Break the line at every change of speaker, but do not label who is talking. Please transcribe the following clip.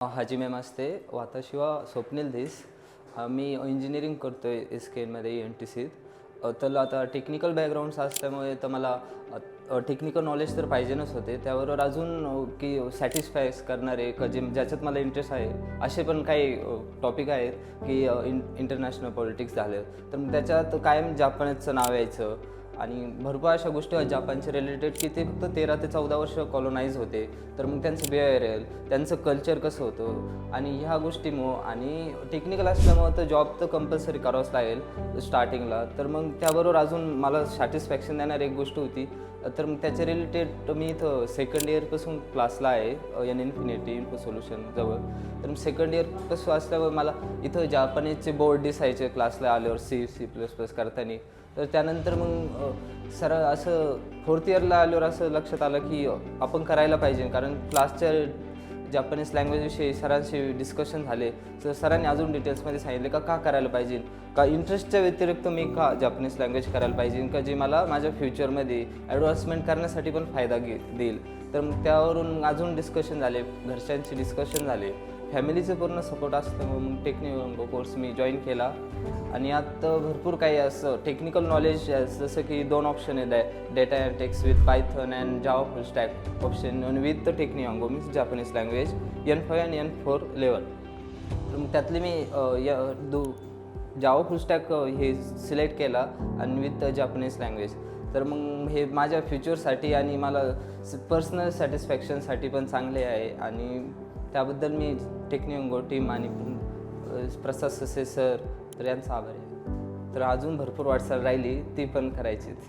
हाजी ma'am असते वाताशिवा स्वप्नील देस. मी engineering करतो आहे SKNमध्ये NTCत. तर आता टेक्निकल बॅकग्राऊंड्स असल्यामुळे तर मला टेक्निकल नॉलेज तर पाहिजेच होते. त्याबरोबर अजून की सॅटिस्फाय करणारे जे ज्याच्यात मला इंटरेस्ट आहे असे पण काही टॉपिक आहेत की इंटरनॅशनल पॉलिटिक्स झालं तर मग त्याच्यात कायम जापानचं नाव यायचं आणि भरपूर अशा गोष्टी आहेत जापानचे रिलेटेड की ते फक्त 13 ते 14 वर्ष कॉलोनाईज होते. तर मग त्यांचं बिहेवियर, त्यांचं कल्चर कसं होतं आणि ह्या गोष्टीमुळं आणि टेक्निकल असल्यामुळं तर जॉब तर कंपल्सरी करावंच लागेल स्टार्टिंगला. तर मग त्याबरोबर अजून मला सॅटिस्फॅक्शन देणारी एक गोष्ट होती. तर मग त्याच्या रिलेटेड मी इथं सेकंड इयरपासून क्लासला आहे एन इन्फिनिटी इन्फो सोल्युशन जवळ. तर मग सेकंड इयरपासून असल्यावर मला इथं जापानीजचे बोर्ड दिसायचे क्लासला आल्यावर C++ करताना. तर त्यानंतर मग असं फोर्थ इयरला आल्यावर असं लक्षात आलं की आपण करायला पाहिजे, कारण क्लासच्या जापानीज लँग्वेजविषयी सरांशी डिस्कशन झाले. तर सरांनी अजून डिटेल्समध्ये सांगितले का करायला पाहिजे, का इंटरेस्टच्या व्यतिरिक्त मी का जापानीज लँग्वेज करायला पाहिजे, का जे मला माझ्या फ्युचरमध्ये ॲडव्हान्समेंट करण्यासाठी पण फायदा देईल. तर मग त्यावरून अजून डिस्कशन झाले, घरच्यांचे डिस्कशन झाले, फॅमिलीचं पूर्ण सपोर्ट असल्यामुळे मग टेक्निकल कोर्स मी जॉईन केला. आणि यात भरपूर काही असं टेक्निकल नॉलेज जसं की 2 ऑप्शन आहेत, data analytics with Python and Java full stack option आणि विथ टेक्निऑंगो मीन्स जापानीज लँग्वेज N5 आणि N4 लेवल. तर मग त्यातले मी जावा फुल स्टॅक हे सिलेक्ट केला आणि विथ जापानीज लँग्वेज. तर मग हे माझ्या फ्युचरसाठी आणि मला पर्सनल सॅटिस्फॅक्शनसाठी पण चांगले आहे आणि त्याबद्दल मी टेक्निऑंगो टीम आणि प्रसाद ससे सर तर यांचा आभारी आहे. तर अजून भरपूर वाटचाल राहिली ती पण करायचीच.